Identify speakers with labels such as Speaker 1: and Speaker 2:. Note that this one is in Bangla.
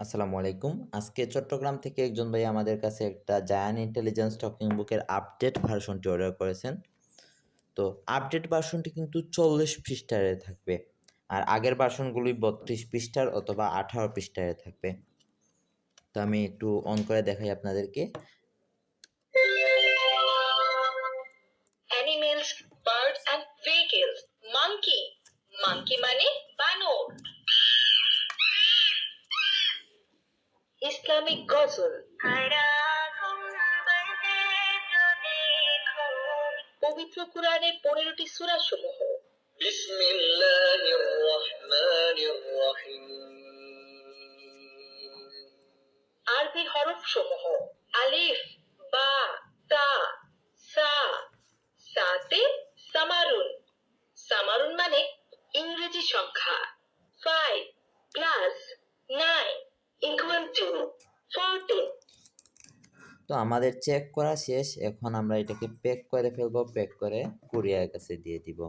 Speaker 1: আসসালামু আলাইকুম। আজকে চট্টগ্রাম থেকে একজন ভাই আমাদের কাছে একটা জায়ান্ট ইন্টেলিজেন্স টকিং বুকের আপডেট ভার্সনটি অর্ডার করেছেন। তো আপডেট ভার্সনটি কিন্তু 40 পৃষ্ঠার থাকবে। আর আগের ভার্সনগুলোই 32 পৃষ্ঠার অথবা 18 পৃষ্ঠার থাকবে। তো আমি একটু অন করে দেখাই আপনাদেরকে।
Speaker 2: Animals, birds and vehicles. Monkey, monkey মানে বানর। ইসলামিক গজল, পবিত্র কোরআনের 15টি সূরা সমূহ। বিসমিল্লাহির রহমানির রহিম। আরবি হরফ সমূহ: আলিফ, বা, তা, সা। সাতে সামারুন, সামারুন মানে ইংরেজি সংখ্যা। 5 প্লাস 9 ইকুয়াল টু 14।
Speaker 1: তো আমাদের চেক করা শেষ। এখন আমরা এটাকে প্যাক করে ফেলবো, প্যাক করে কুরিয়ার কাছে দিয়ে দিব।